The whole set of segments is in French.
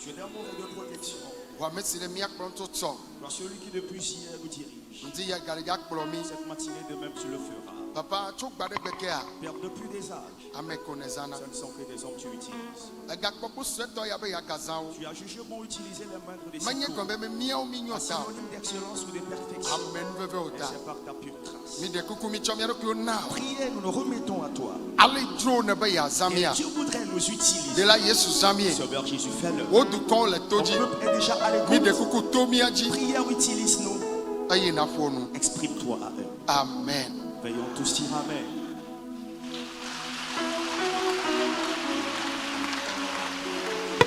Je l'amour de protection. Par celui qui depuis hier vous dirige. Cette matinée de même tu le feras. Papa, Père, depuis des âges, ce ne sont que des hommes que tu utilises. Tu as jugé bon utiliser les moindres des secours. Synonyme d'excellence ou de perfection. Et c'est par ta pure grâce. Priez, nous nous remettons à toi. Et Dieu voudrait nous utiliser. Sauveur Jésus, fais-le. Ton peuple est déjà à l'écoute. Prière, utilise-nous. Exprime-toi à eux. Amen. Veillons tous dire Amen.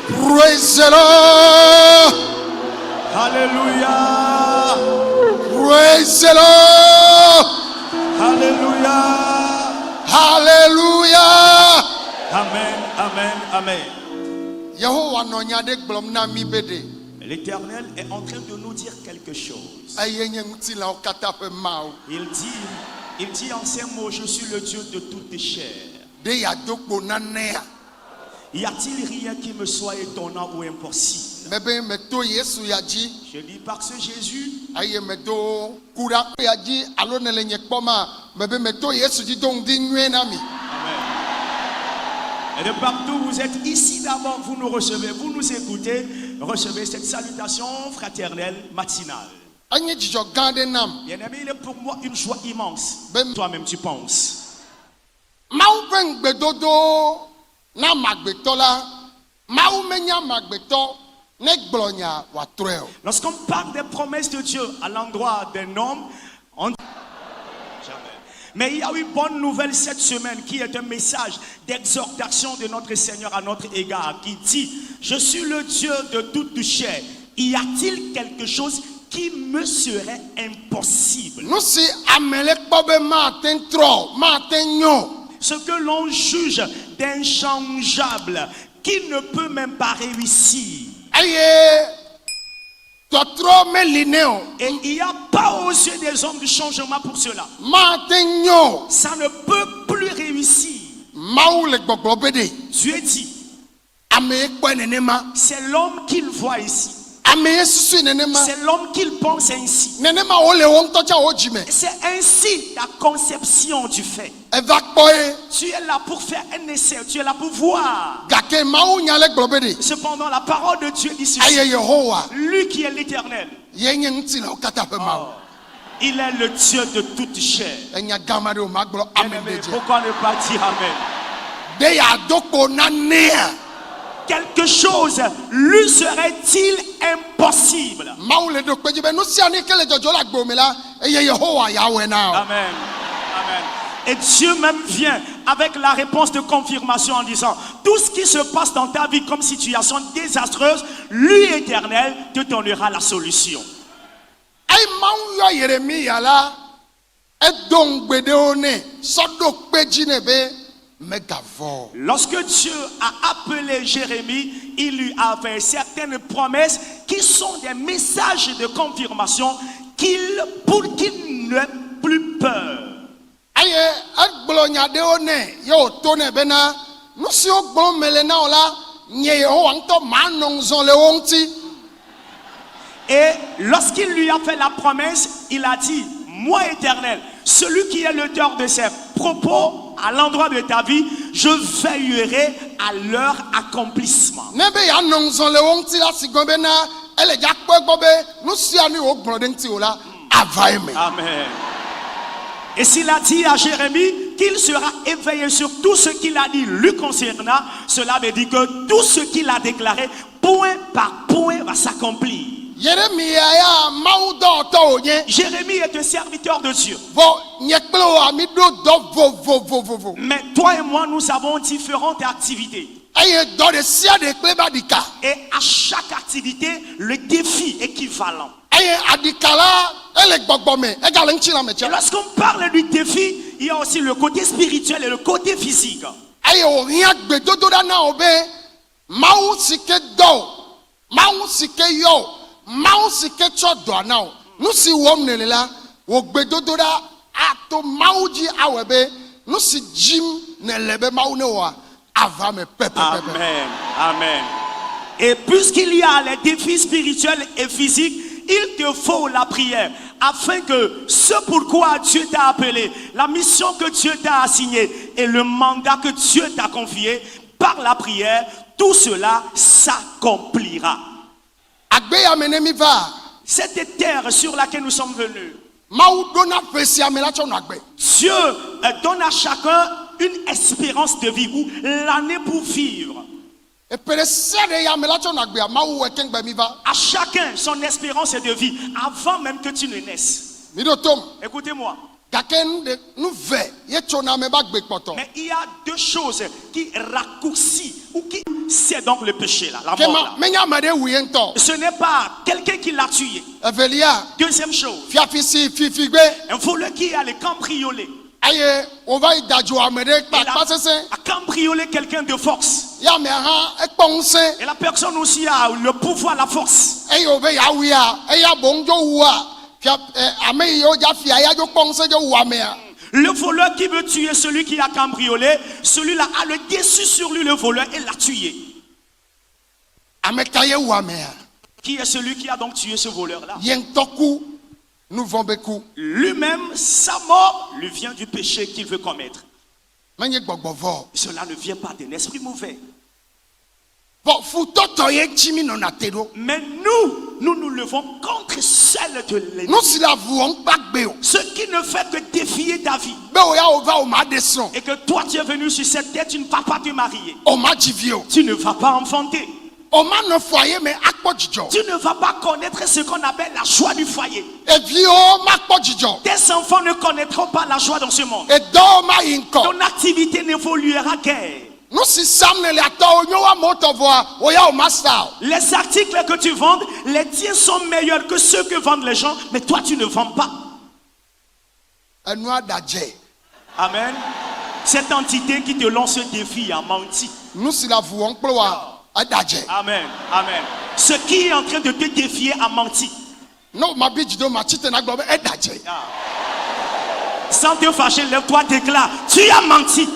Praise the Lord. Hallelujah. Praise the Lord. Hallelujah. Hallelujah. Amen, amen, amen. Yehovah no nyade gblom na mi bede. L'Éternel est en train de nous dire quelque chose. Il dit en ces mots, je suis le Dieu de toute chair. Y a-t-il rien qui me soit étonnant ou impossible? Je dis parce que Jésus, Amen. Et de partout où vous êtes, ici d'abord, vous nous recevez, vous nous écoutez, recevez cette salutation fraternelle matinale. Bien-aimé, il est pour moi une joie immense. Toi-même, tu penses. Lorsqu'on parle des promesses de Dieu à l'endroit d'un homme, on dit jamais. Mais il y a une bonne nouvelle cette semaine qui est un message d'exhortation de notre Seigneur à notre égard qui dit: je suis le Dieu de toute chair. Y a-t-il quelque chose qui me serait impossible? Ce que l'on juge d'inchangeable, qui ne peut même pas réussir. Et il n'y a pas aux yeux des hommes de changement pour cela. Ça ne peut plus réussir. Dieu dit, c'est l'homme qu'il voit ici. C'est l'homme qu'il pense ainsi. C'est ainsi la conception du fait. Tu es là pour faire un essai, tu es là pour voir. Cependant, la parole de Dieu dit ceci: lui qui est l'Éternel, il est le Dieu de toute chair. Pourquoi ne pas dire Amen? Quelque chose lui serait-il impossible? Amen. Amen. Et Dieu même vient avec la réponse de confirmation en disant: tout ce qui se passe dans ta vie comme situation désastreuse, lui Éternel te donnera la solution. Lorsque Dieu a appelé Jérémie, il lui a fait certaines promesses qui sont des messages de confirmation pour qu'il n'ait plus peur. Et lorsqu'il lui a fait la promesse, il a dit, moi Éternel, celui qui est l'auteur de ces propos à l'endroit de ta vie, je veillerai à leur accomplissement. Amen. Et s'il a dit à Jérémie qu'il sera éveillé sur tout ce qu'il a dit lui concernant, cela veut dire que tout ce qu'il a déclaré, point par point, va s'accomplir. Jérémie est un serviteur de Dieu. Mais toi et moi, nous avons différentes activités. Et à chaque activité, le défi équivalent. Et lorsqu'on parle du défi, il y a aussi le côté spirituel et le côté physique. Amen. Amen. Et puisqu'il y a les défis spirituels et physiques, il te faut la prière afin que ce pourquoi Dieu t'a appelé, la mission que Dieu t'a assignée et le mandat que Dieu t'a confié, par la prière, tout cela s'accomplira. Cette terre sur laquelle nous sommes venus, Dieu donne à chacun une espérance de vie ou l'année pour vivre. À chacun son espérance de vie avant même que tu ne naisses. Écoutez-moi. Mais il y a deux choses qui raccourcissent ou qui... C'est donc le péché là, la mort là. Ce n'est pas quelqu'un qui l'a tué. Deuxième chose, un voleur qui a les cambriolés. Il a cambriolé quelqu'un de force. Et la personne aussi a le pouvoir, la force. Le voleur qui veut tuer celui qui a cambriolé, celui-là a le dessus sur lui, le voleur, et l'a tué. Qui est celui qui a donc tué ce voleur-là? Lui-même, sa mort lui vient du péché qu'il veut commettre. Cela ne vient pas d'un esprit mauvais. Mais nous nous levons contre celle de l'ennemi. Ce qui ne fait que défier ta vie. Et que toi tu es venu sur cette terre, tu ne vas pas te marier. Tu ne vas pas enfanter. Tu ne vas pas connaître ce qu'on appelle la joie du foyer. Tes enfants ne connaîtront pas la joie dans ce monde. Ton activité n'évoluera guère. Les articles que tu vends, les tiens sont meilleurs que ceux que vendent les gens, mais toi tu ne vends pas. Amen. Cette entité qui te lance ce défi a menti. Amen. Amen. Ce qui est en train de te défier a menti. Sans te fâcher, lève-toi, déclare. Tu as menti.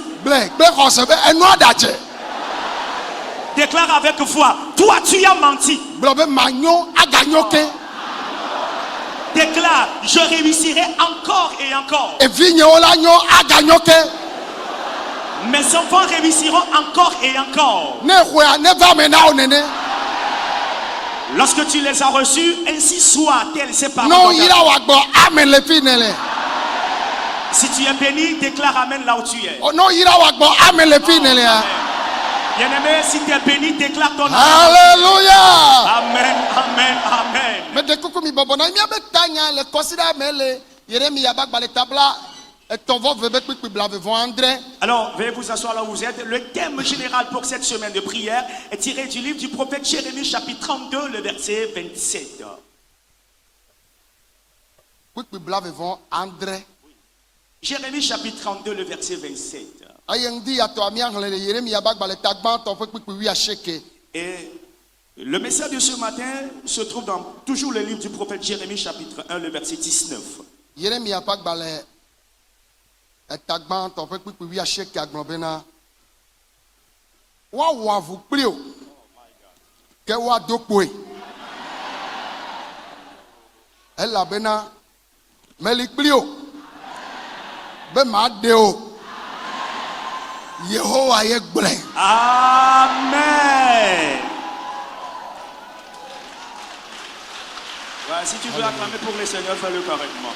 Déclare avec foi. Toi, tu as menti. Déclare. Je réussirai encore et encore. Mes enfants réussiront encore et encore. Lorsque tu les as reçus, ainsi soit, tel c'est par si tu es béni, déclare Amen là où tu es. Bien-aimé, si tu es béni, déclare ton Amen. Alléluia. Amen, amen, amen. Alors, veuillez vous asseoir là où vous êtes. Le thème général pour cette semaine de prière est tiré du livre du prophète Jérémie, chapitre 32, le verset 27. Jérémie, chapitre 32, le verset 27. Et le message de ce matin se trouve dans toujours le livre du prophète Jérémie, chapitre 1, le verset 19. ke wa do kpoe ela bena meliklio be ma de o Yehowa ye gble. Amen. Voilà, si tu veux acclamer pour le Seigneur, fais-le correctement.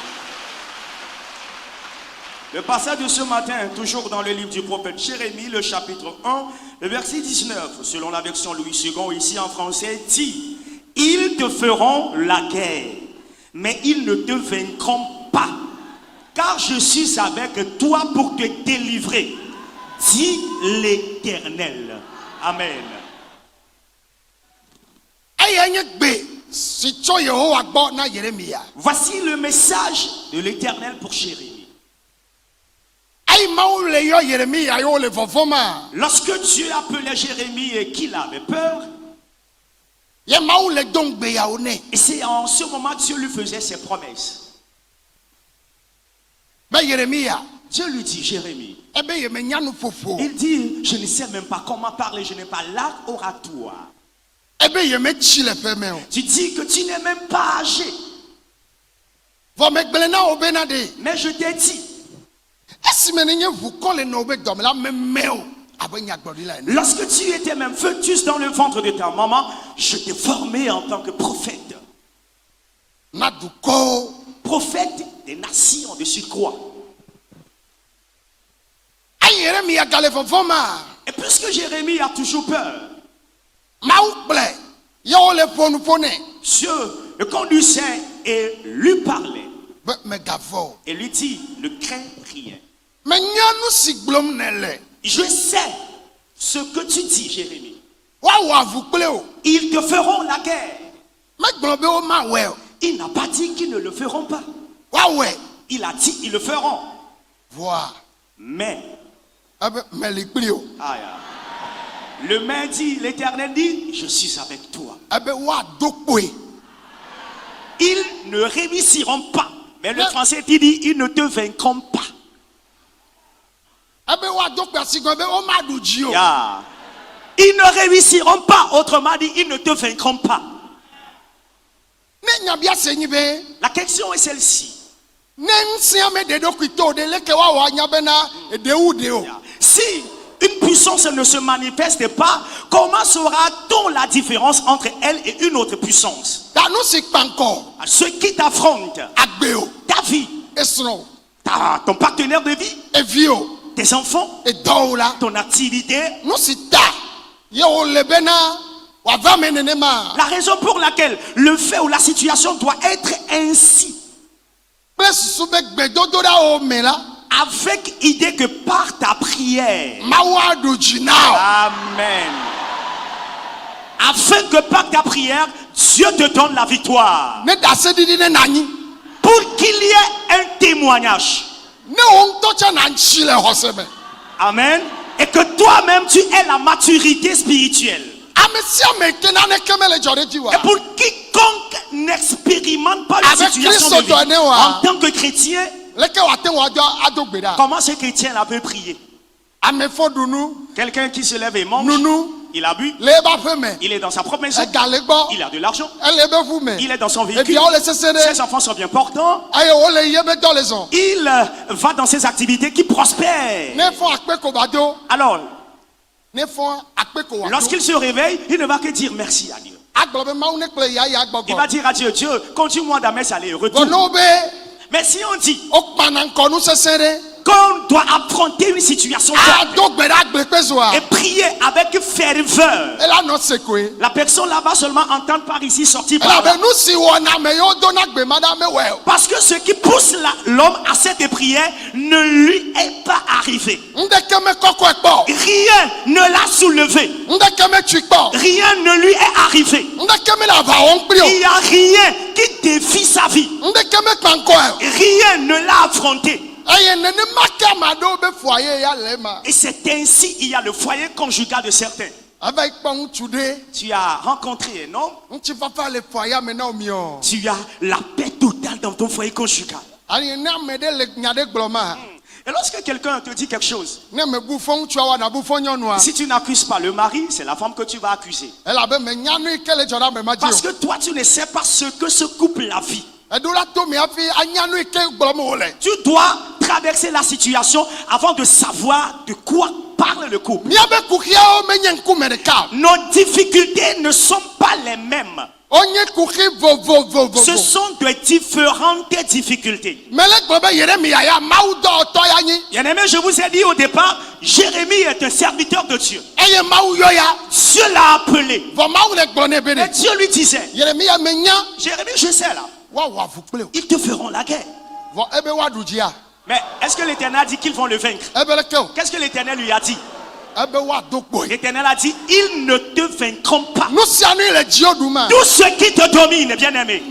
Le passage de ce matin, toujours dans le livre du prophète Jérémie, le chapitre 1, le verset 19, selon la version Louis II, ici en français, dit: ils te feront la guerre, mais ils ne te vaincront pas, car je suis avec toi pour te délivrer, dit l'Éternel. Amen. Voici le message de l'Éternel pour Jérémie. Lorsque Dieu appelait Jérémie et qu'il avait peur, et c'est en ce moment que Dieu lui faisait ses promesses. Dieu lui dit: Jérémie, il dit: je ne sais même pas comment parler, je n'ai pas l'art oratoire. Tu dis que tu n'es même pas âgé. Mais je t'ai dit, lorsque tu étais même fœtus dans le ventre de ta maman, je t'ai formé en tant que prophète. Prophète des nations de surcroît. Et puisque Jérémie a toujours peur, Dieu le conduisait et lui parlait. Et lui dit: ne crains rien. Je sais ce que tu dis, Jérémie. Ils te feront la guerre. Il n'a pas dit qu'ils ne le feront pas. Il a dit: ils le feront. Mais le main dit, l'Éternel dit: je suis avec toi. Ils ne réussiront pas. Mais le français dit: ils ne te vaincront pas. Ils ne réussiront pas. Autrement dit, ils ne te vaincront pas. La question est celle-ci. Si une puissance ne se manifeste pas, comment saura-t-on la différence entre elle et une autre puissance? Ceux qui t'affrontent, ta vie, ton partenaire de vie, tes enfants, ton activité. La raison pour laquelle le fait ou la situation doit être ainsi, avec idée que par ta prière, amen, afin que par ta prière, Dieu te donne la victoire, pour qu'il y ait un témoignage, amen, et que toi-même tu aies la maturité spirituelle. Et pour quiconque n'expérimente pas la situation de vie en tant que chrétien, comment ce chrétien-là peut prier? Quelqu'un qui se lève et mange, il a bu, il est dans sa propre maison, il a de l'argent, il est dans son véhicule, ses enfants sont bien portants, il va dans ses activités qui prospèrent. Alors, lorsqu'il se réveille, il ne va que dire merci à Dieu. Il va dire à Dieu: Dieu, continue-moi dans mes allers-retours. Mais si on dit qu'on doit affronter une situation et prier avec ferveur, la personne là va seulement entendre par ici sortir par là. Parce que ce qui pousse l'homme à cette prière ne lui est pas arrivé. Rien ne l'a soulevé. Rien ne lui est arrivé. Il n'y a rien qui défie sa vie. Rien ne l'a affronté. Et c'est ainsi il y a le foyer conjugal de certains. Tu as rencontré un homme, tu as la paix totale dans ton foyer conjugal. Et lorsque quelqu'un te dit quelque chose, si tu n'accuses pas le mari, c'est la femme que tu vas accuser. Parce que toi, tu ne sais pas ce que ce couple a vit. Tu dois traverser la situation avant de savoir de quoi parle le couple. Nos difficultés ne sont pas les mêmes. Ce sont de différentes difficultés. Bien-aimé, je vous ai dit au départ, Jérémie est un serviteur de Dieu. Dieu l'a appelé. Et Dieu lui disait, Jérémie, je sais là, ils te feront la guerre. Mais est-ce que l'Éternel a dit qu'ils vont le vaincre? Qu'est-ce que l'Éternel lui a dit? L'Éternel a dit, ils ne te vaincront pas. Tous ceux qui te dominent, bien-aimé.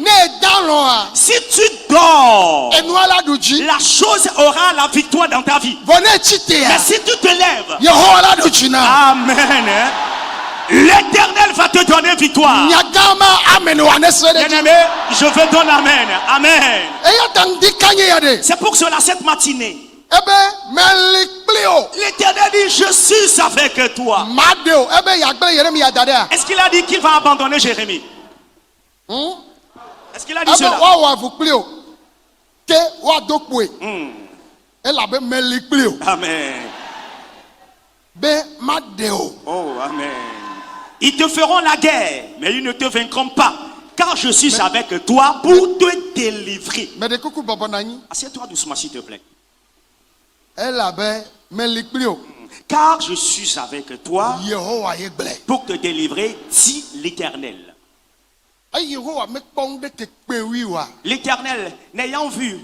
Si tu dors, la chose aura la victoire dans ta vie. Mais si tu te lèves, amen, l'Éternel va te donner victoire. Bien-aimé, je veux donner amen. Amen. C'est pour cela cette matinée, l'Éternel dit, je suis avec toi. Est-ce qu'il a dit qu'il va abandonner Jérémie? Est-ce qu'il a dit cela? Amen. Oh, amen. Ils te feront la guerre, mais ils ne te vaincront pas. Car je suis avec toi pour te délivrer. Assieds-toi doucement, s'il te plaît. Car je suis avec toi pour te délivrer, dit l'Éternel. L'Éternel, n'ayant vu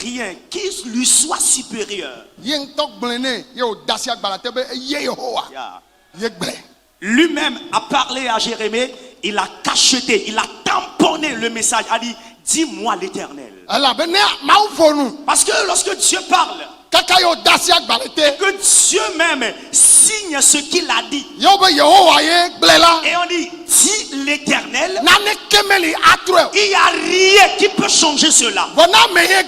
rien qui lui soit supérieur, lui-même a parlé à Jérémie, il a cacheté, il a tamponné le message, a dit, dis-moi l'Éternel. Parce que lorsque Dieu parle, que Dieu même signe ce qu'il a dit, et on dit, dis l'Éternel, il n'y a rien qui peut changer cela. Et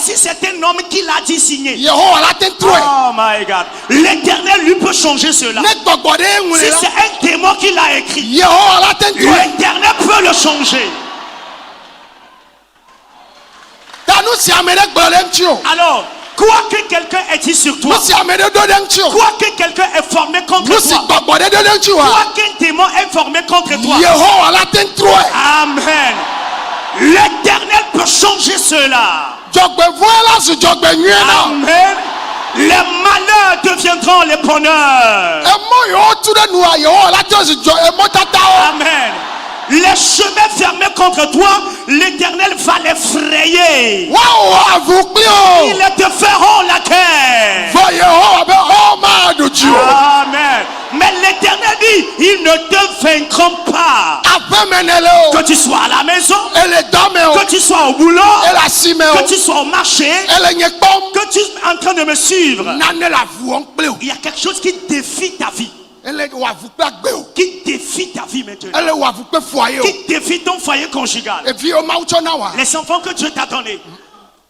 si c'est un homme qui l'a dit signé, oh my God, l'Éternel lui peut changer cela. Si c'est un démon qui l'a écrit, l'Éternel peut le changer. Alors, quoi que quelqu'un ait dit sur toi, quoi que quelqu'un ait formé contre toi, quoi qu'un démon ait formé contre toi, amen, l'Éternel peut changer cela. Amen. Les malheurs deviendront les bonheurs. Amen. Les chemins fermés contre toi, l'Éternel va les frayer. Ils te feront la guerre. Amen. Mais l'Éternel dit, ils ne te vaincront pas. Que tu sois à la maison, que tu sois au boulot, que tu sois au marché, que tu es en train de me suivre. Il y a quelque chose qui défie ta vie. Qui défie ta vie maintenant. Qui défie ton foyer conjugal. Les enfants que Dieu t'a donnés.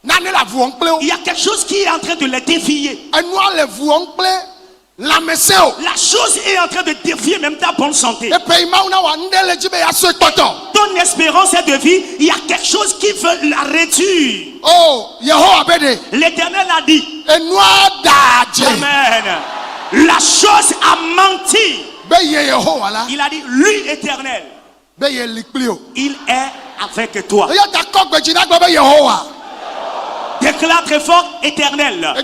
Il y a quelque chose qui est en train de les défier. La chose est en train de défier même ta bonne santé. Ton espérance de vie, il y a quelque chose qui veut la réduire. L'Éternel a dit, amen, la chose a menti. Il a dit, lui Éternel, il est avec toi. Déclare très fort, Éternel.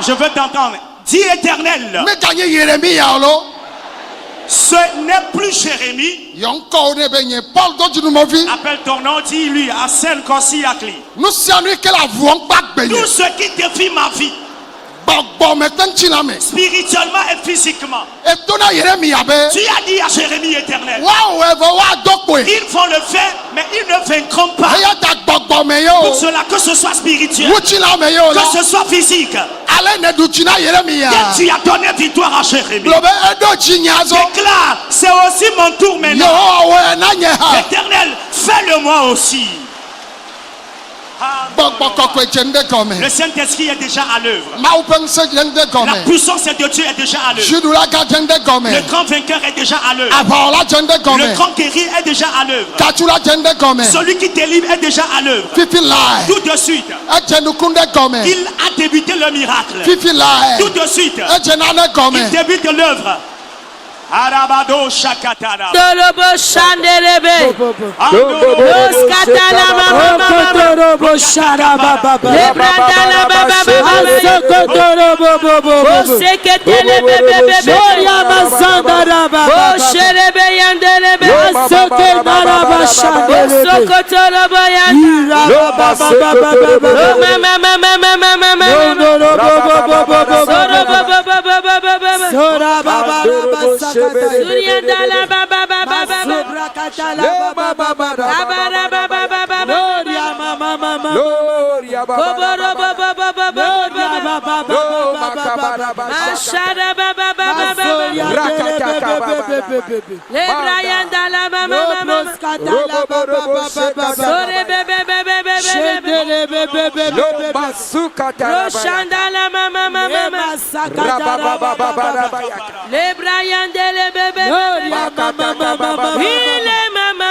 Je veux t'entendre. Dis Éternel. Ce n'est plus Jérémie. Appelle ton nom, dis-lui. Asen Kosi Akli. Tout ce qui défie ma vie, spirituellement et physiquement, tu as dit à Jérémie Éternel, ils vont le faire, mais ils ne vaincront pas. Pour cela, que ce soit spirituel, que ce soit physique, tu as donné victoire à Jérémie. Déclare, c'est aussi mon tour maintenant. Éternel, fais-le moi aussi. Le Saint-Esprit est déjà à l'œuvre. La puissance de Dieu est déjà à l'œuvre. Le grand vainqueur est déjà à l'œuvre. Le grand guerrier est déjà à l'œuvre. Celui qui délivre est déjà à l'œuvre. Tout de suite, il a débuté le miracle. Tout de suite, il débute l'œuvre. Arabado shakatara. Dorobo shanderebe. Los katala mama. Dorobo sharaba baba. Lebrandala baba baba. Soko dorobo bobo. Seketele bebe. Soria mazandara baba. Sherebe yanderebe. Soko daraba shanderebe. Soko dorobo yanda. Baba baba. Mama. Sora baba. Suriandala baba baba sobrakatala baba baba abara baba baba gloria mama gloria baba baba baba mashara baba baba rakataka baba lebrayandala mama sore bebe roshandala mama lebrayandele bebe ile mama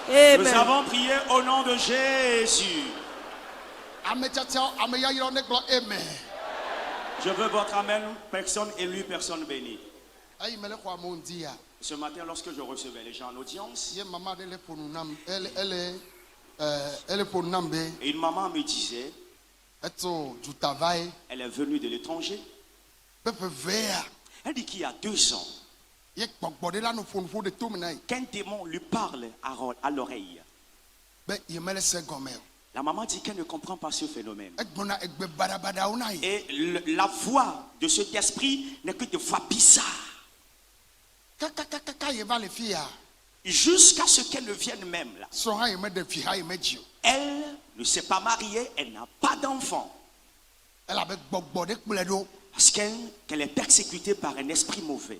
Nous avons prié au nom de Jésus. Je veux votre amen, personne élue, personne bénie. Ce matin, lorsque je recevais les gens en audience, et une maman me disait, elle est venue de l'étranger. Elle dit qu'il y a 2 ans, qu'un démon lui parle à l'oreille. La maman dit qu'elle ne comprend pas ce phénomène. Et la voix de cet esprit n'est que de voix bizarre. Jusqu'à ce qu'elle ne vienne même là. Elle ne s'est pas mariée, elle n'a pas d'enfant. Parce qu'elle est persécutée par un esprit mauvais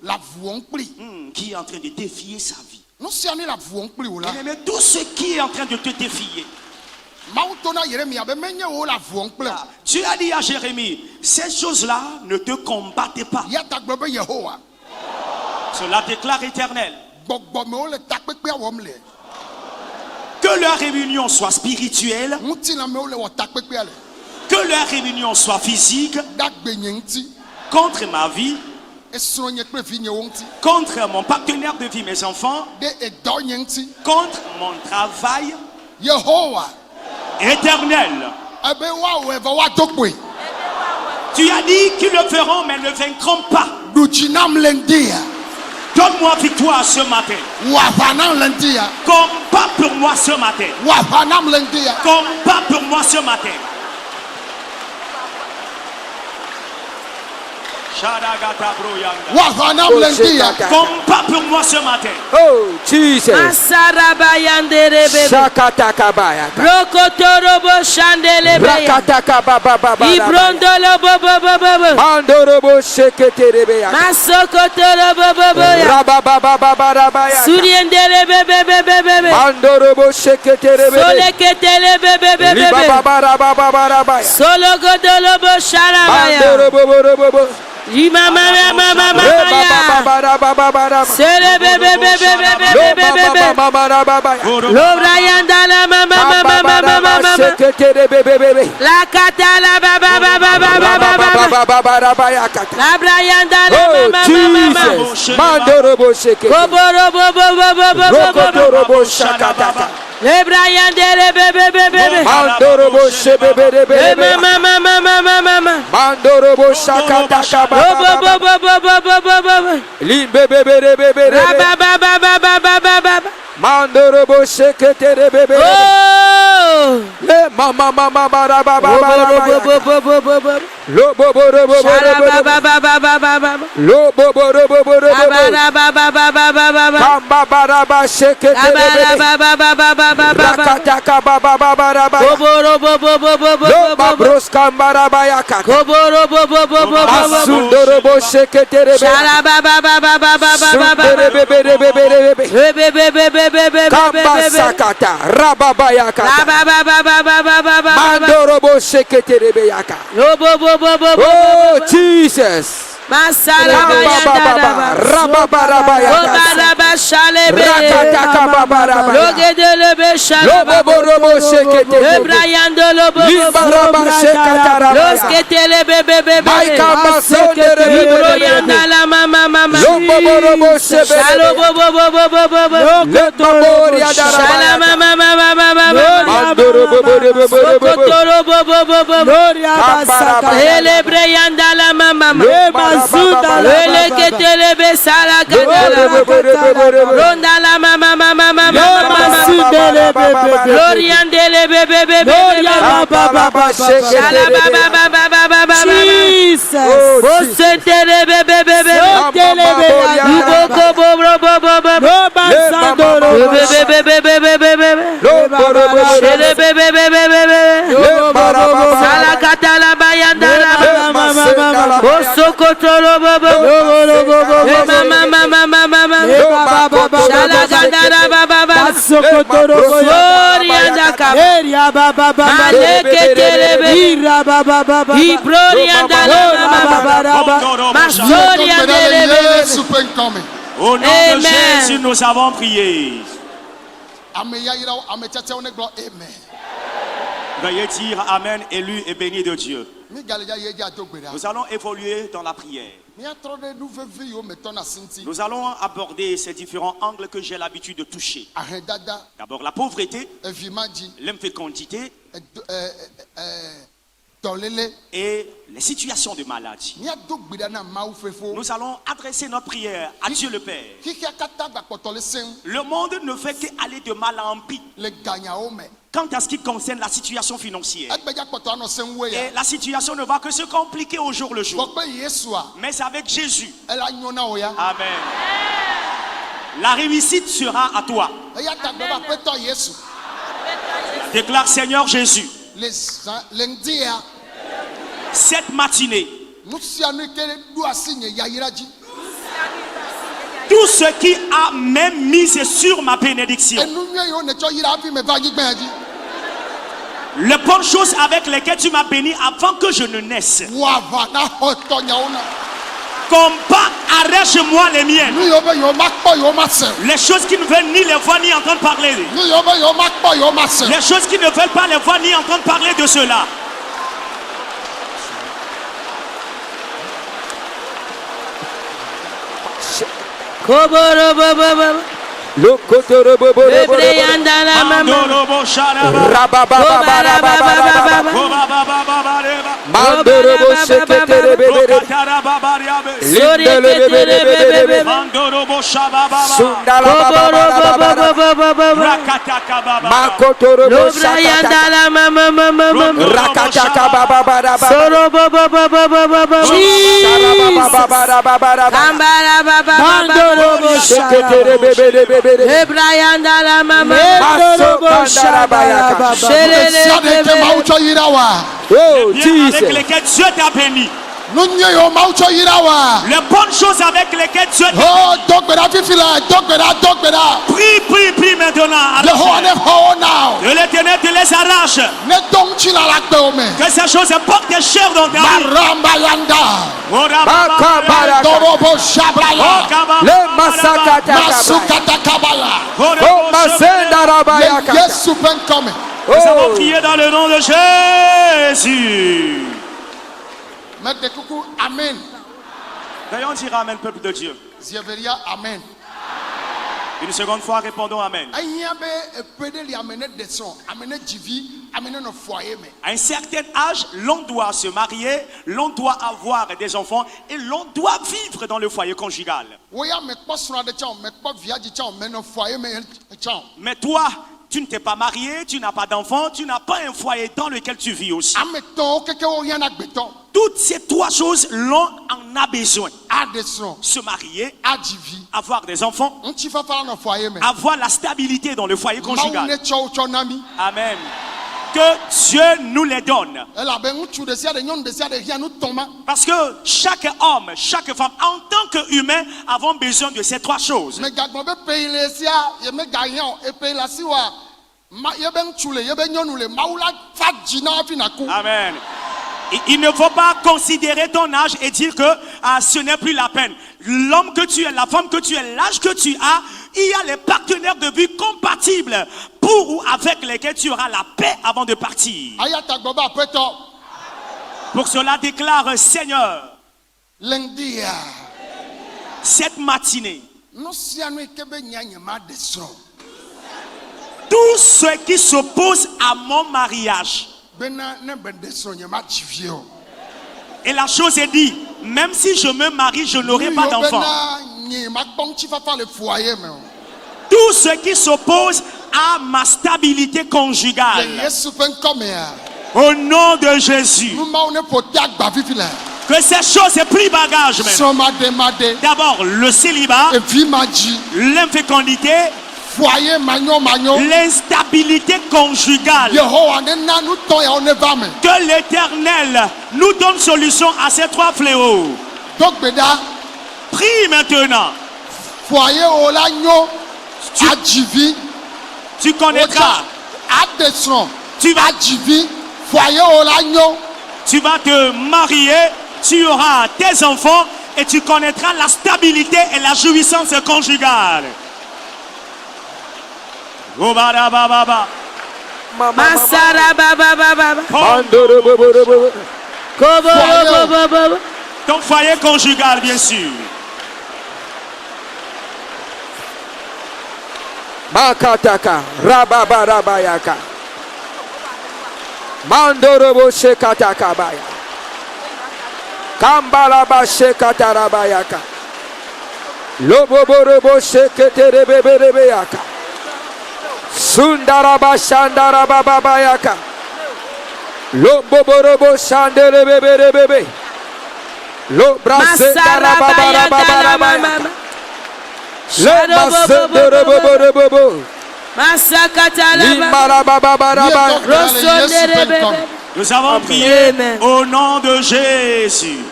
qui est en train de défier sa vie. Mais tout ce qui est en train de te défier, tu as dit à Jérémie, ces choses-là ne te combattent pas. Cela déclare Éternel. Que leur réunion soit spirituelle, que leur réunion soit physique, contre ma vie, contre mon partenaire de vie, mes enfants, contre mon travail, Éternel. Tu as dit qu'ils le feront, mais ne vaincront pas. Donne-moi victoire ce matin. Combat pour moi ce matin. Combat pour moi ce matin. Combat pour moi ce matin. Oh Jesus. Shakatakabaya. Rokotorobo shandelebe. Rakatakababa. Ibrondolo bobo. Mandorobo sheketerebeya. Masokotorobo. Rabababababaya. Suriendelebe. Mandorobo sheketerebe. Soleketelebe. Libababababaya. Sologodolobo sharabaya. Mandorobo. Mama. Lobrayandala mama. La katala baba. Labrayandala mama. Mandorobo sheke. Rokotorobo shakataka. Lebrayandele bebe. Mandorobo shebebebe. Mama. Mandorobo shakataka. Mandorobo shekete bebe. Le mama mama bara baba bara. Lo bobo robo bobo. Lo bobo robo bobo. Kamba bara ba shekete bebe. Rakataka baba bara baba. Lo babros kambara ba yakata. Asundorobo shekete bebe. Kamba sakata rababa yakata. Mandorobo shekete bebe yaka. Oh Jesus. Masala le ketele besala kadala ronda la mama mama gloriandele bebe shala baba Jesus osentele bebe uboko bobo sala katala bayandala osokotolo baba mama shala gandara baba sokotolo glorianda kaberia baba maleketelebe ibrorianda baba masoriandelebe. Au nom de Jésus, nous avons prié. Amen. Veuillez dire Amen, élu et béni de Dieu. Nous allons évoluer dans la prière. Nous allons aborder ces différents angles que j'ai l'habitude de toucher. D'abord la pauvreté, l'infécondité et les situations de maladie. Nous allons adresser notre prière à Dieu le Père. Le monde ne fait qu'aller de mal en pis. Quant à ce qui concerne la situation financière, et la situation ne va que se compliquer au jour le jour. Mais c'est avec Jésus. Amen. La réussite sera à toi. Déclare Seigneur Jésus. Cette matinée, tout ce qui a même misé sur ma bénédiction, les bonnes choses avec lesquelles tu m'as béni avant que je ne naisse, combat, arrache-moi les miennes. Les choses qui ne veulent ni les voir ni entendre parler. Les choses qui ne veulent pas les voir ni entendre parler de cela. Oh, Jesus. Avec lesquels Dieu t'a béni. Les bonnes choses avec lesquelles Dieu t'a béni. Prie maintenant. Que l'Éternel te les arrache. Que ces choses portent des chairs dans ta vie. Nous avons prié dans le nom de Jésus. Amen. Veuillons dire Amen, peuple de Dieu. Amen. Une seconde fois, répondons Amen. À un certain âge, l'on doit se marier, l'on doit avoir des enfants et l'on doit vivre dans le foyer conjugal. Mais toi, tu ne t'es pas marié, tu n'as pas d'enfant, tu n'as pas un foyer dans lequel tu vis aussi. Toutes ces trois choses, l'on en a besoin. Se marier, avoir des enfants, avoir la stabilité dans le foyer conjugal. Amen. Que Dieu nous les donne. Parce que chaque homme, chaque femme, en tant qu'humain, avons besoin de ces trois choses. Amen. Il ne faut pas considérer ton âge et dire que ce n'est plus la peine. L'homme que tu es, la femme que tu es, l'âge que tu as, il y a les partenaires de vie compatibles pour ou avec lesquels tu auras la paix avant de partir. Pour cela, déclare Seigneur, cette matinée, tout ce qui s'oppose à mon mariage. Et la chose est dit, même si je me marie, je n'aurai pas d'enfant. Tout ce qui s'oppose à ma stabilité conjugale. Au nom de Jésus. Que ces choses aient pris bagage même. D'abord, le célibat, l'infécondité, l'instabilité conjugale. Que l'Éternel nous donne solution à ces trois fléaux. Prie maintenant. Tu connaîtras. Tu vas te marier, tu auras tes enfants et tu connaîtras la stabilité et la jouissance conjugale. Ton foyer conjugal, bien sûr. Makataka, rababarabayaka. Mandorobo shekataka baya. Kambalaba shekatarabayaka. Loboborobo sheketerebeberebeyaka. Sundaraba shandarababayaka. Loboborobo shanderebeberebebe. Lobrasendarababarabayaka. Nous avons prié au nom de Jésus.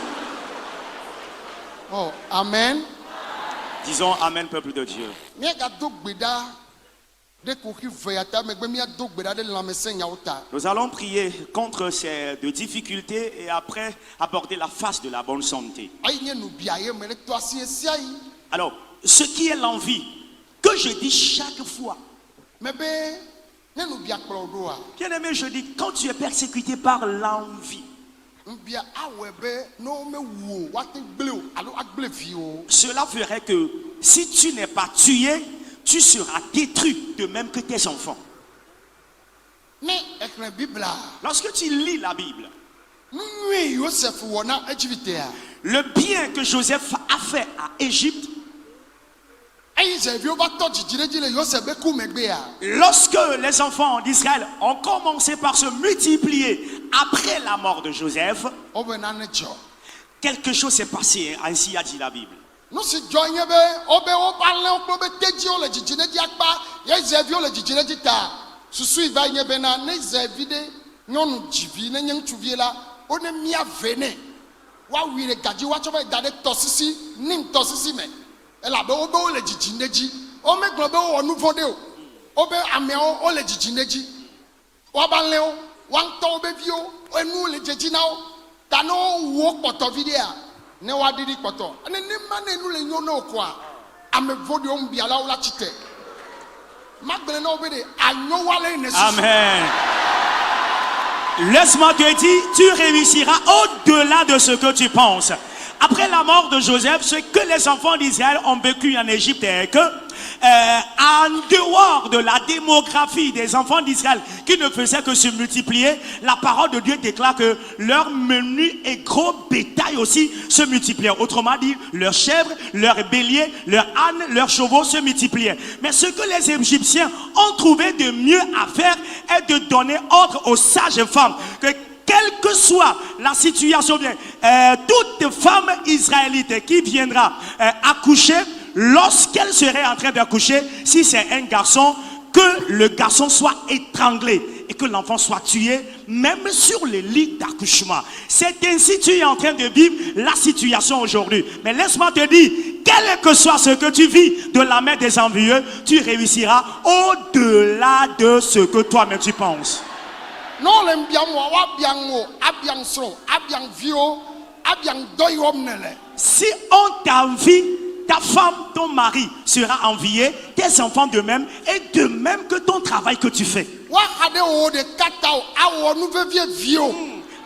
Oh, Amen. Disons Amen, peuple de Dieu. Nous allons prier contre ces difficultés et après aborder la face de la bonne santé. Alors, ce qui est l'envie, que je dis chaque fois. Bien-aimé, je dis, quand tu es persécuté par l'envie, cela ferait que si tu n'es pas tué, tu seras détruit de même que tes enfants. Lorsque tu lis la Bible, le bien que Joseph a fait à Égypte, lorsque les enfants d'Israël ont commencé par se multiplier après la mort de Joseph, quelque chose s'est passé, ainsi a dit la Bible. Amen. Laisse-moi te dire, tu réussiras au-delà de ce que tu penses. Après la mort de Joseph, ce que les enfants d'Israël ont vécu en Égypte est que en dehors de la démographie des enfants d'Israël qui ne faisaient que se multiplier, la parole de Dieu déclare que leur menu et gros bétail aussi se multipliaient. Autrement dit, leurs chèvres, leurs béliers, leurs ânes, leurs chevaux se multipliaient. Mais ce que les Égyptiens ont trouvé de mieux à faire est de donner ordre aux sages femmes que quelle que soit la situation, toute femme israélite qui viendra accoucher, lorsqu'elle serait en train d'accoucher, si c'est un garçon, que le garçon soit étranglé et que l'enfant soit tué, même sur le lit d'accouchement. C'est ainsi que tu es en train de vivre la situation aujourd'hui. Mais laisse-moi te dire, quel que soit ce que tu vis de la main des envieux, tu réussiras au-delà de ce que toi-même tu penses. Si on t'envie, ta femme, ton mari sera envié, tes enfants de même, et de même que ton travail que tu fais.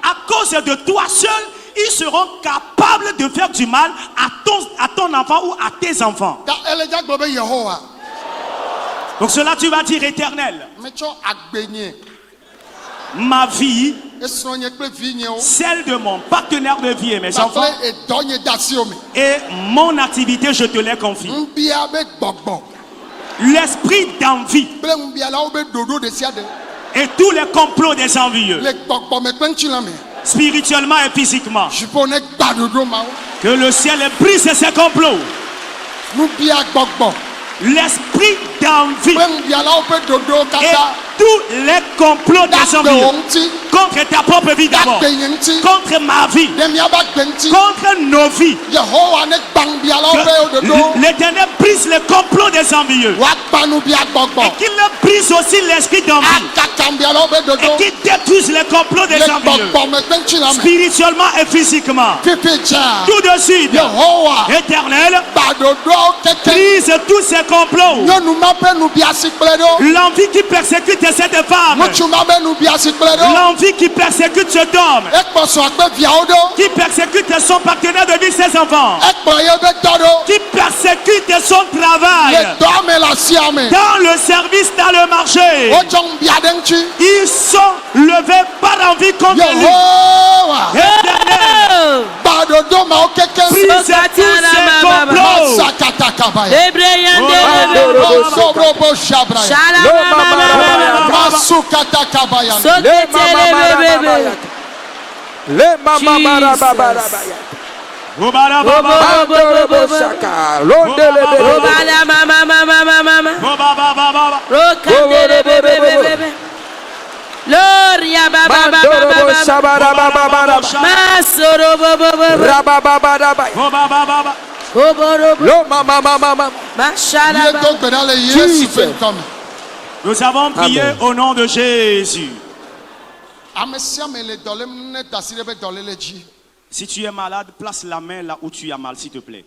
À cause de toi seul, ils seront capables de faire du mal à ton enfant ou à tes enfants. Donc cela tu vas dire Éternel. Ma vie, celle de mon partenaire de vie et mes enfants, et mon activité, je te les confie. L'esprit d'envie et tous les complots des envieux, spirituellement et physiquement, que le ciel brise ces complots. L'esprit d'envie et tous les complots des envieux contre ta propre vie d'abord, contre ma vie, contre nos vies. L'Éternel brise les complots des envieux et qu'il brise aussi l'esprit d'envie et qu'il détruise les complots des envieux spirituellement et physiquement. Tout de suite, Éternel, brise tous ces complots. L'envie qui persécute cette femme, l'envie qui persécute cet homme, qui persécute son partenaire de vie, ses enfants, qui persécute son travail, dans le service, dans le marché, ils sont levés par envie contre lui. Éternel, brise tous ces complots. Nous avons prié au nom de Jésus. Si tu es malade, place la main là où tu as mal, s'il te plaît.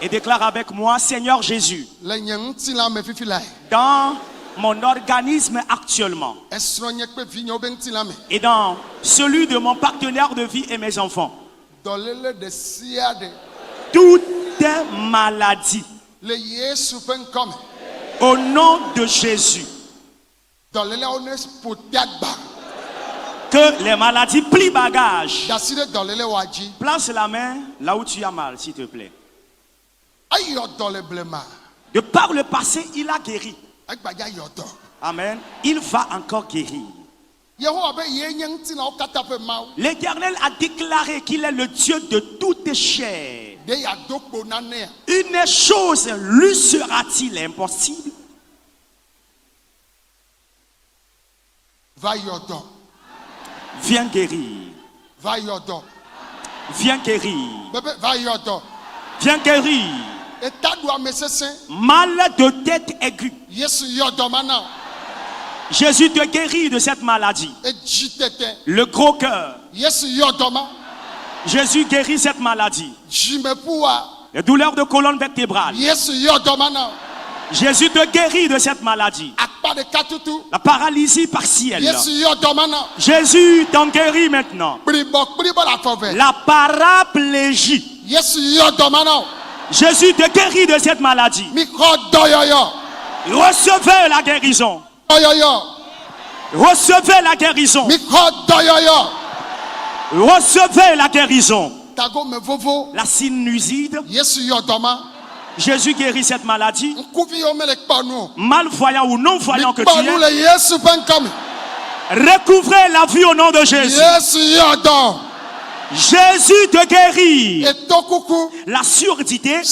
Et déclare avec moi, Seigneur Jésus, dans mon organisme actuellement et dans celui de mon partenaire de vie et mes enfants, toutes maladies, au nom de Jésus, que les maladies plient bagage. Place la main là où tu as mal, s'il te plaît. De par le passé, il a guéri. Amen. Il va encore guérir. L'Éternel a déclaré qu'il est le Dieu de toute chair. Une chose lui sera-t-il impossible? Viens guérir. Viens guérir. Viens guérir. Mal de tête aiguë. Jésus te guérit de cette maladie. Le gros cœur. Jésus guérit cette maladie. Les douleurs de colonne vertébrale. Jésus te guérit de cette maladie. La paralysie partielle. Jésus t'en guérit maintenant. La paraplégie. Jésus te guérit de cette maladie. Recevez la guérison. Recevez la guérison. Recevez la guérison. La sinusite. Jésus guérit cette maladie. Malvoyant ou non-voyant que tu es, recouvrez la vie au nom de Jésus. Jésus te guérit. La surdité.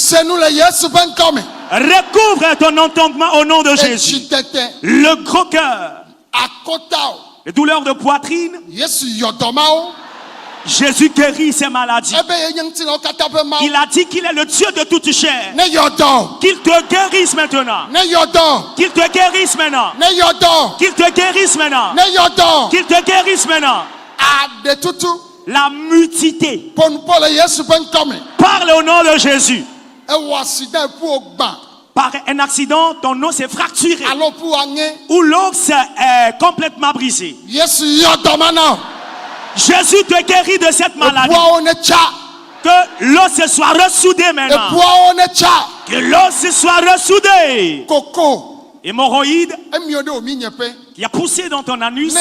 Recouvre ton entendement au nom de Jésus. Le gros cœur. Les douleurs de poitrine. Jésus guérit ces maladies. Il a dit qu'il est le Dieu de toute chair. Qu'il te guérisse maintenant. Qu'il te guérisse maintenant. Qu'il te guérisse maintenant. Qu'il te guérisse maintenant. La multité. Parle au nom de Jésus. Par un accident, ton os s'est fracturé. Ou l'os est complètement brisé. Jésus te guérit de cette maladie. Que l'os soit ressoudé maintenant. Que l'os soit ressoudé. Hémorroïde qui a poussé dans ton anus.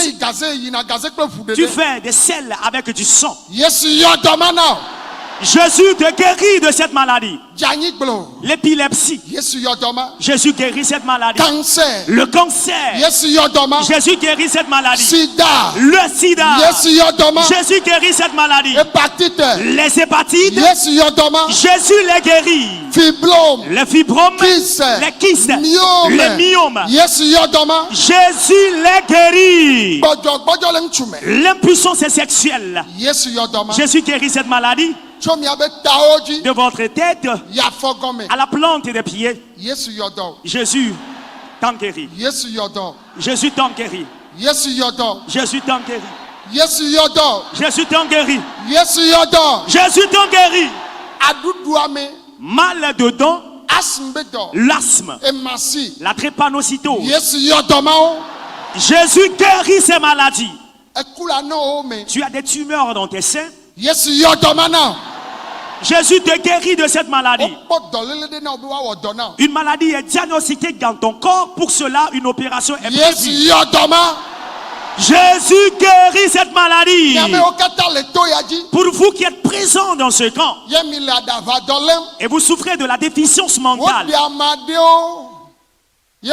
Tu fais des selles avec du sang. Jésus te guérit de cette maladie. L'épilepsie. Jésus guérit cette maladie. Le cancer. Jésus guérit cette maladie. Le sida. Jésus guérit cette maladie. Les hépatites. Jésus les guérit. Les fibromes. Les kystes. Les myomes. Jésus les guérit. L'impuissance sexuelle. Jésus guérit cette maladie. De votre tête à la plante des pieds. Jésus t'en guérit. Jésus t'en guérit. Jésus t'en guérit. Jésus t'en guérit. Jésus t'en guérit. Mal de dents, l'asthme, la drépanocytose. Jésus guérit ces maladies. Tu as des tumeurs dans tes seins. Jésus te guérit de cette maladie. Une maladie est diagnostiquée dans ton corps. Pour cela, une opération est prévue. Jésus guérit cette maladie. Pour vous qui êtes présents dans ce camp et vous souffrez de la déficience mentale, il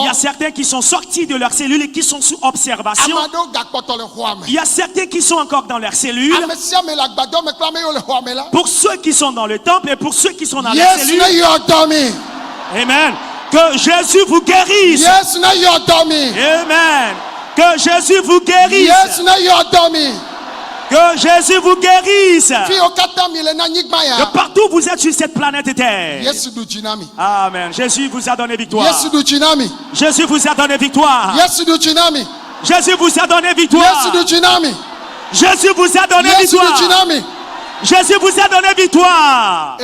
y a certains qui sont sortis de leurs cellules et qui sont sous observation. Il y a certains qui sont encore dans leurs cellules. Pour ceux qui sont dans le temple et pour ceux qui sont dans leurs cellules. Amen. Que Jésus vous guérisse. Amen. Que Jésus vous guérisse. Que Jésus vous guérisse. De partout où vous êtes sur cette planète Terre. Amen. Jésus vous a donné victoire. Jésus vous a donné victoire. Jésus vous a donné victoire. Jésus vous a donné victoire. Jésus vous a donné victoire.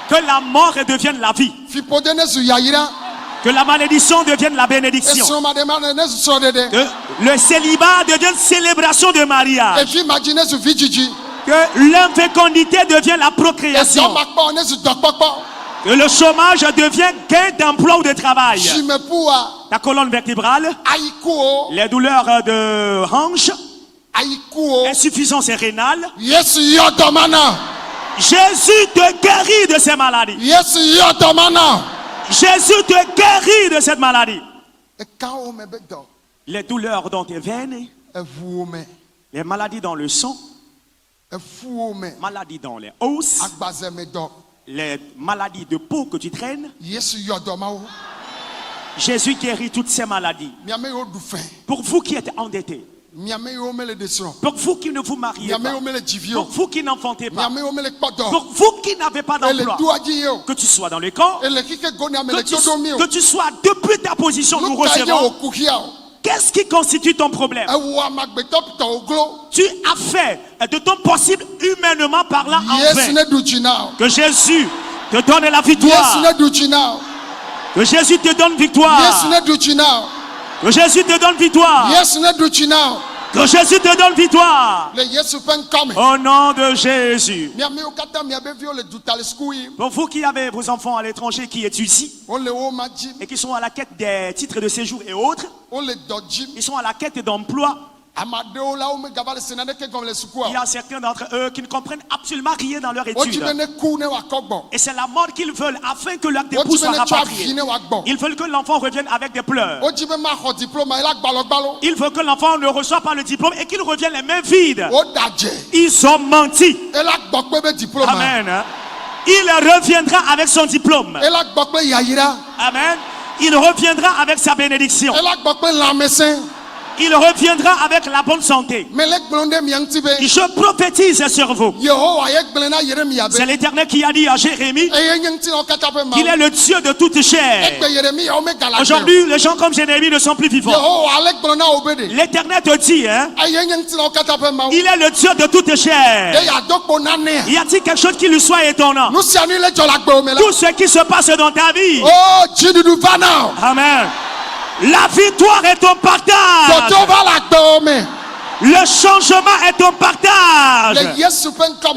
Que la mort devienne la vie. Que la malédiction devienne la bénédiction. Que le célibat devienne célébration de mariage. Que l'infécondité devienne la procréation. Que le chômage devienne gain d'emploi ou de travail. Ta colonne vertébrale, les douleurs de hanche, insuffisance rénale. Jésus te guérit de ces maladies. Jésus te guérit de cette maladie. Les douleurs dans tes veines, les maladies dans le sang, maladies dans les os, les maladies de peau que tu traînes. Jésus guérit toutes ces maladies. Pour vous qui êtes endettés, pour vous qui ne vous mariez pas, pour vous qui n'enfantez pas, pour vous qui n'avez pas d'emploi, que tu sois dans le camp, que tu sois depuis ta position, nous recevons. Qu'est-ce qui constitue ton problème? Tu as fait de ton possible humainement parlant en vain. Que Jésus te donne la victoire. Que Jésus te donne victoire. Que Jésus te donne victoire. Que Que Jésus te donne victoire. Au nom de Jésus. Pour vous qui avez vos enfants à l'étranger qui est ici et qui sont à la quête des titres de séjour et autres, ils sont à la quête d'emploi. Il y a certains d'entre eux qui ne comprennent absolument rien dans leur étude. Et c'est la mort qu'ils veulent afin que leur dépôt soit rapatrié. Ils veulent que l'enfant revienne avec des pleurs. Ils veulent que l'enfant ne reçoive pas le diplôme et qu'il revienne les mains vides. Ils ont menti. Amen. Il reviendra avec son diplôme. Amen. Il reviendra avec sa bénédiction. Il reviendra avec la bonne santé. Je prophétise sur vous. C'est l'Éternel qui a dit à Jérémie qu'il est le Dieu de toute chair. Aujourd'hui, les gens comme Jérémie ne sont plus vivants. L'Éternel te dit, hein, il est le Dieu de toute chair. Y a-t-il quelque chose qui lui soit étonnant? Tout ce qui se passe dans ta vie. Amen. La victoire est ton partage. Le changement est ton partage.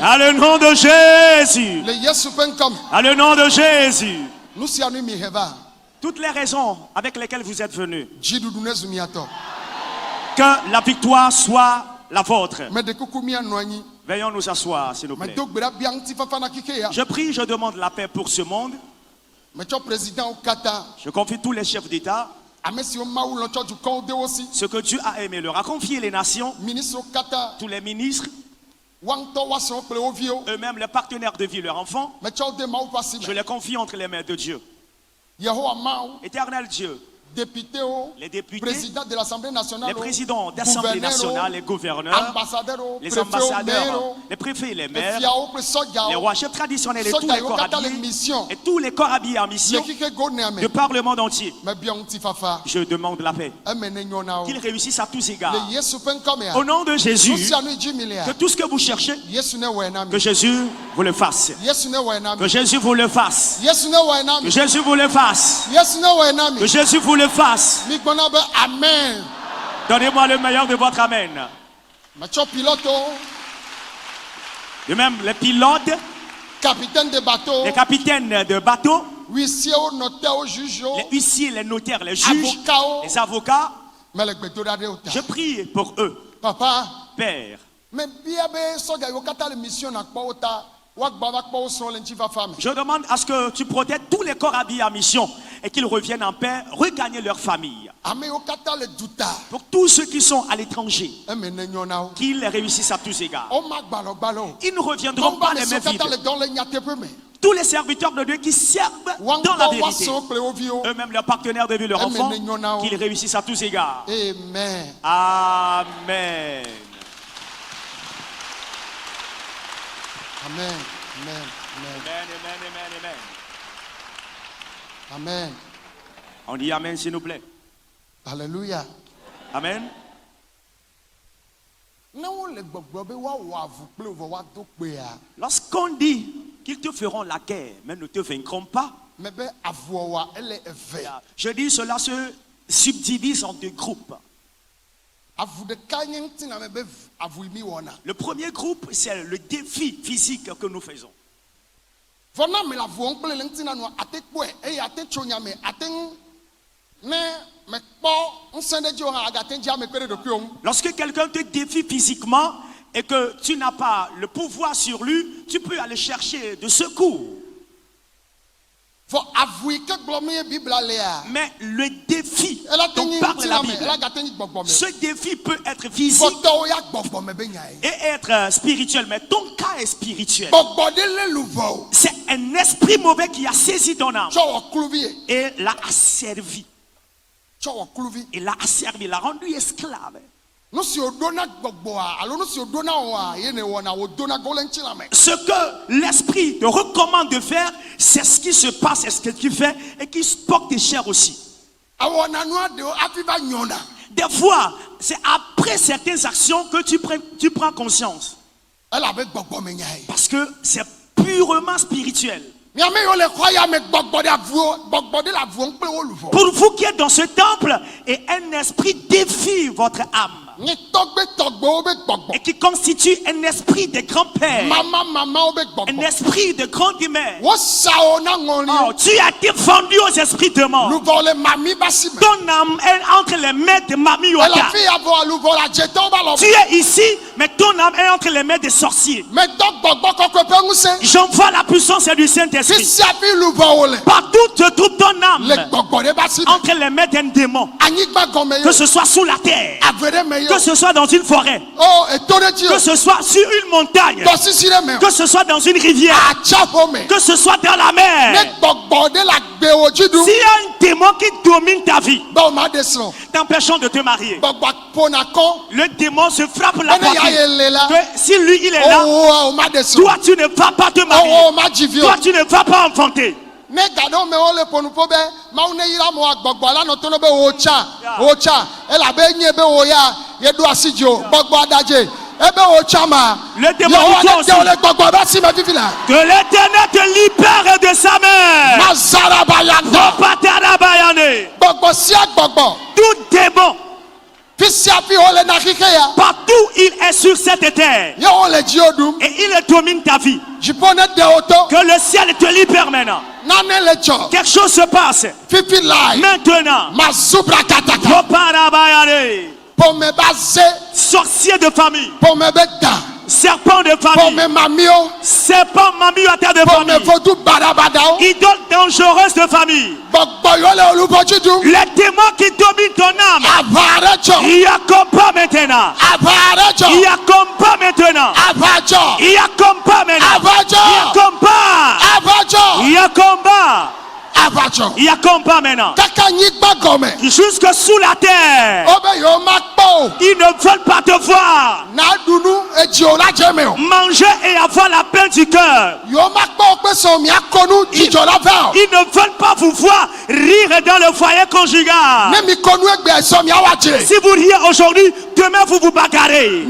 À le nom de Jésus. À le nom de Jésus. Toutes les raisons avec lesquelles vous êtes venus. Que la victoire soit la vôtre. Veuillons nous asseoir, s'il nous plaît. Je prie, je demande la paix pour ce monde. Je confie tous les chefs d'État. Ce que Dieu a aimé leur a confié les nations, tous les ministres, eux-mêmes les partenaires de vie, leurs enfants, je les confie entre les mains de Dieu. Éternel Dieu, les députés, présidents de l'Assemblée nationale, les présidents d'Assemblée nationale, les gouverneurs, les ambassadeurs, les préfets, les maires, les rois chefs traditionnels et tous les corps habillés, et tous les corps habillés en mission de par le monde entier. Je demande la paix, qu'ils réussissent à tous égards. Au nom de Jésus, que tout ce que vous cherchez, que Jésus vous le fasse. Que Jésus vous le fasse. Que Jésus vous le fasse. Que Jésus vous le fasse. Amen. Donnez-moi le meilleur de votre amen. De même, les pilotes, capitaines de bateau, les capitaines de bateau, les huissiers, les notaires, les juges, les avocats. Je prie pour eux. Papa, Père, je demande à ce que tu protèges tous les corps habillés en mission et qu'ils reviennent en paix, regagner leur famille. Pour tous ceux qui sont à l'étranger, qu'ils réussissent à tous égards. Ils ne reviendront pas les mains vides. Tous les serviteurs de Dieu qui servent dans la vérité, eux-mêmes leurs partenaires de vie, leurs enfants, qu'ils réussissent à tous égards. Amen. Amen. Amen. Amen. Amen. Amen. Amen. Amen. On dit amen s'il nous plaît. Alléluia. Amen. Lorsqu'on dit qu'ils te feront la guerre, mais ne te vaincront pas, je dis cela se subdivise en deux groupes. Le premier groupe, c'est le défi physique que nous faisons. Lorsque quelqu'un te défie physiquement et que tu n'as pas le pouvoir sur lui, tu peux aller chercher de secours. Mais le défi dont parle la Bible, ce défi peut être physique et être spirituel, mais ton cas est spirituel. C'est un esprit mauvais qui a saisi ton âme et l'a asservi. Il l'a asservi, il l'a rendu esclave. Ce que l'esprit te recommande de faire, c'est ce qui se passe, c'est ce que tu fais et qui porte tes chairs aussi. Des fois, c'est après certaines actions que tu prends conscience. Parce que c'est purement spirituel. Pour vous qui êtes dans ce temple et un esprit défie votre âme. et qui constitue un esprit de grand-père, un esprit de grande-mère. Oh, tu as été vendu aux esprits de mort. Ton âme est entre les mains de Mami Waka. Tu es ici, mais ton âme est entre les mains des sorciers. J'envoie la puissance du Saint-Esprit. Partout te trouve ton âme entre les mains d'un démon. Que ce soit sous la terre, que ce soit dans une forêt, que ce soit sur une montagne, que ce soit dans une rivière, que ce soit dans la mer. S'il y a un démon qui domine ta vie, t'empêchant de te marier, le démon se frappe la poitrine. Si lui il est là, toi tu ne vas pas te marier, toi tu ne vas pas enfanter. Le démon dit aussi que l'Éternel te libère de sa main. Tout démon, partout il est sur cette terre et il domine ta vie, que le ciel te libère maintenant. Quelque chose se passe maintenant. Sorcier de famille, serpent de famille, serpent mamie à terre de famille, idole dangereuse de famille, les démons qui dominent ton âme, il y a combat maintenant, il y a combat maintenant, il y a combat maintenant, il y a combat, il y a combat maintenant. Jusque sous la terre, ils ne veulent pas te voir manger et avoir la paix du cœur. Ils ne veulent pas vous voir rire dans le foyer conjugal. Si vous riez aujourd'hui, demain vous vous bagarrez.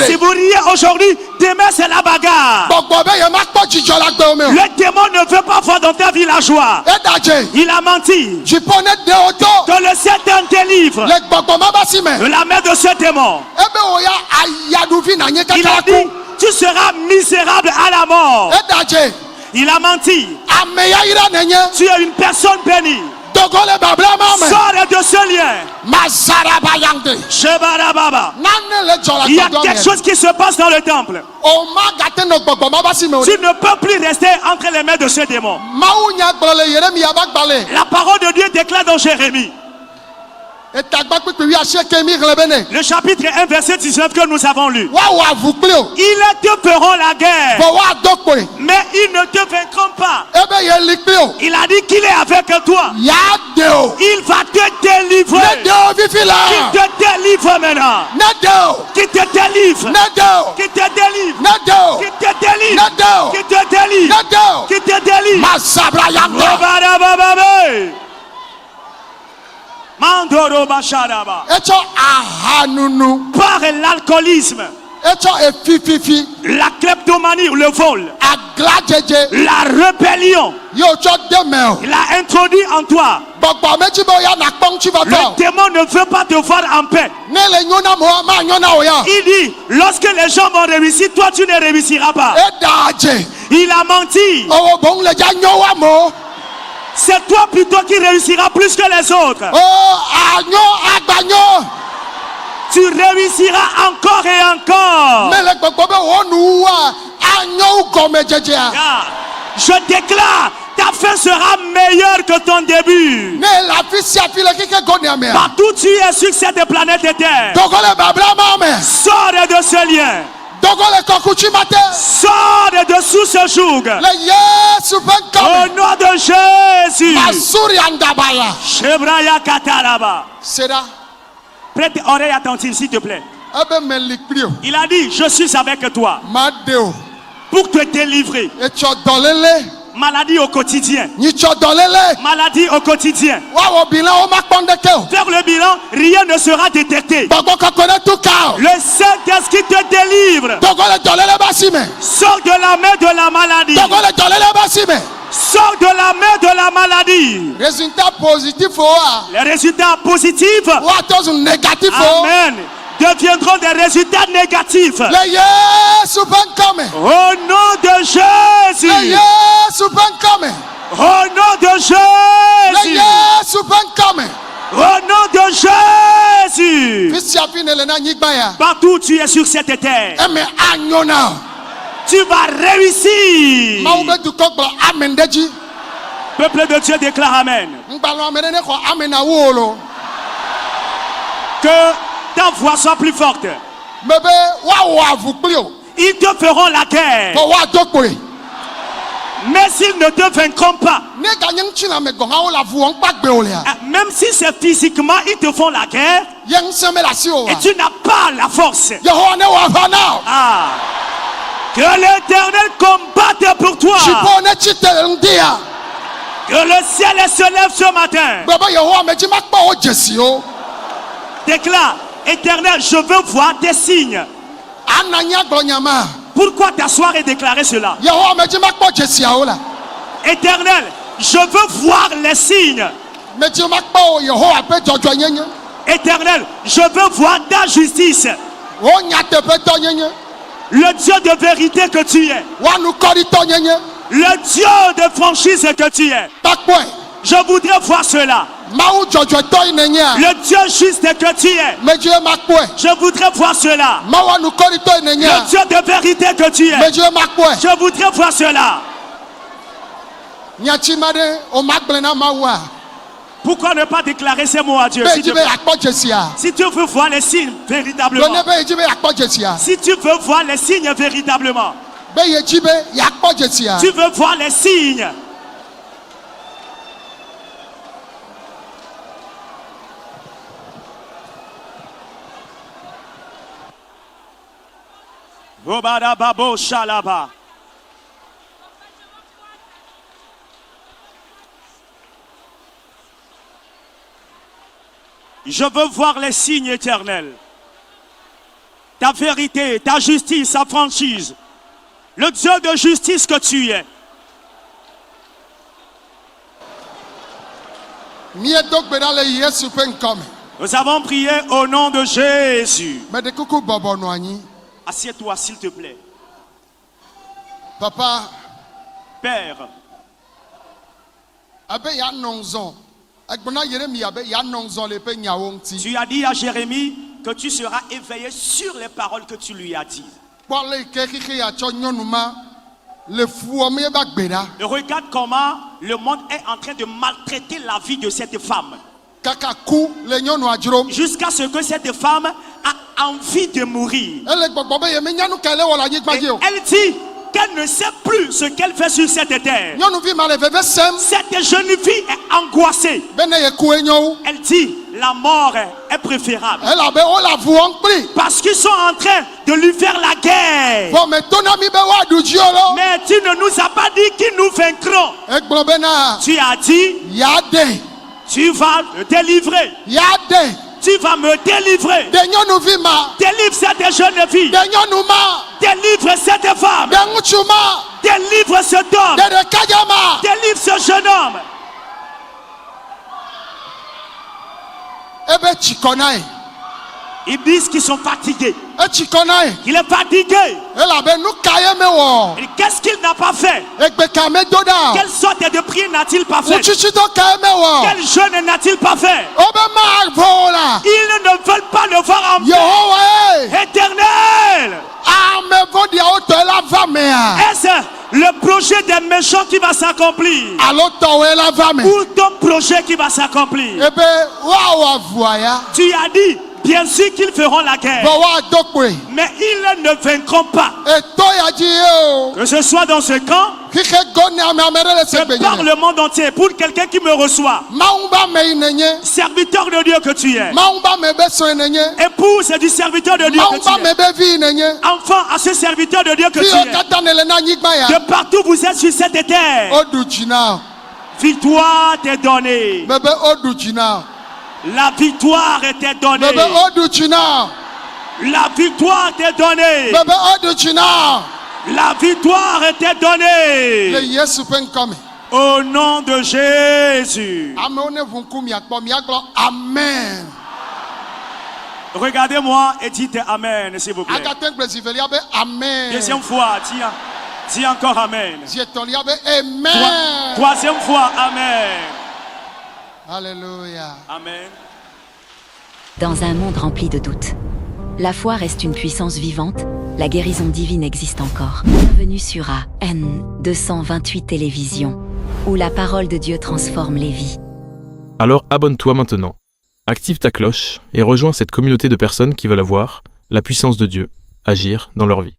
Si vous riez aujourd'hui, demain c'est la bagarre. Le démon ne veut pas voir dans ta vie la joie. Il a menti. Que le ciel te délivre de la main de ce démon. Il a dit, tu seras misérable à la mort. Il a menti. Tu es une personne bénie. Sors de ce lien. Il y a quelque chose qui se passe dans le temple. Tu ne peux plus rester entre les mains de ce démon. La parole de Dieu déclare dans Jérémie, le chapitre 1 verset 19 que nous avons lu. Ils te feront la guerre, mais ils ne te vaincront pas. Il a dit qu'il est avec toi. Il va te délivrer. Qu'il te délivre maintenant. Qu'il te délivre. Qu'il te délivre. Qu'il te délivre. Qu'il te délivre. Qu'il te délivre. Mandoro Bacharaba. Par l'alcoolisme, la kleptomanie ou le vol, la rébellion, il a introduit en toi. Le démon ne veut pas te voir en paix. Il dit, lorsque les gens vont réussir, toi tu ne réussiras pas. Il a menti. C'est toi plutôt qui réussiras plus que les autres. Tu réussiras encore et encore. Je déclare, ta fin sera meilleure que ton début. Partout tu es sur cette planète Terre, sors de ce lien. Sors de dessous ce joug. Au nom de Jésus. Shebraya Kataraba. Prête oreille attentive s'il te plaît. Il a dit, je suis avec toi pour te délivrer. Maladie au quotidien. Maladie au quotidien. Faire le bilan, rien ne sera détecté. Le Saint-Esprit te délivre. Sors de la main de la maladie. Sors de la main de la maladie. Résultat positif. Les résultats positifs, Amen, deviendront des résultats négatifs. Au nom de Jésus. Au nom de Jésus. Au nom de Jésus. Partout où tu es sur cette terre, tu vas réussir. Peuple de Dieu déclare Amen. Que ta voix soit plus forte. Ils te feront la guerre. Mais s'ils ne te vaincront pas, même si c'est physiquement, ils te font la guerre et tu n'as pas la force. Ah. Que l'Éternel combatte pour toi. Que le ciel se lève ce matin. Déclare, Éternel, je veux voir des signes. Pourquoi t'asseoir et déclarer cela? Éternel, je veux voir les signes. Éternel, je veux voir ta justice. Le Dieu de vérité que tu es. Le Dieu de franchise que tu es. Je voudrais voir cela. Le Dieu juste que tu es. Je voudrais voir cela. Le Dieu de vérité que tu es. Je voudrais voir cela. Pourquoi ne pas déclarer ces mots à Dieu? Si tu veux voir les signes véritablement. Si tu veux voir les signes véritablement. Tu veux voir les signes. Babo Shalaba. Je veux voir les signes éternels. Ta vérité, ta justice, ta franchise. Le Dieu de justice que tu es. Nous avons prié au nom de Jésus. Assieds-toi s'il te plaît. Papa. Père. Tu as dit à Jérémie que tu seras éveillé sur les paroles que tu lui as dites. Regarde comment le monde est en train de maltraiter la vie de cette femme. Jusqu'à ce que cette femme a envie de mourir. Et elle dit qu'elle ne sait plus ce qu'elle fait sur cette terre. Cette jeune fille est angoissée. Elle dit la mort est préférable. Parce qu'ils sont en train de lui faire la guerre. Mais tu ne nous as pas dit qu'ils nous vaincront. Tu as dit tu vas me délivrer. Tu vas me délivrer. Délivre cette jeune fille. Délivre cette femme. Délivre cet homme. Délivre ce jeune homme. Ils disent qu'ils sont fatigués. Il est fatigué. Et qu'est-ce qu'il n'a pas fait? Quelle sorte de prière n'a-t-il pas fait? Quel jeûne n'a-t-il pas fait? Ils ne veulent pas le voir en paix. Éternel. Est-ce le projet des méchants qui va s'accomplir? Ou ton projet qui va s'accomplir? Tu as dit bien sûr qu'ils feront la guerre, mais ils ne vaincront pas. Que ce soit dans ce camp, que par le monde entier, pour quelqu'un qui me reçoit, serviteur de Dieu que tu es, épouse du serviteur de Dieu que tu es, enfant à ce serviteur de Dieu que tu es, de partout vous êtes sur cette terre, victoire t'est donnée. La victoire était donnée. Bébé Oduchina. La victoire était donnée. Bébé Oduchina. La victoire était donnée. Le Yesu penkome. Au nom de Jésus. Amen. Regardez-moi et dites Amen, s'il vous plaît. Amen. Deuxième fois, dis encore Amen. Amen. Troisième fois, Amen. Alléluia. Amen. Dans un monde rempli de doutes, la foi reste une puissance vivante, la guérison divine existe encore. Bienvenue sur AN 228 Télévision, où la parole de Dieu transforme les vies. Alors abonne-toi maintenant, active ta cloche et rejoins cette communauté de personnes qui veulent avoir la puissance de Dieu agir dans leur vie.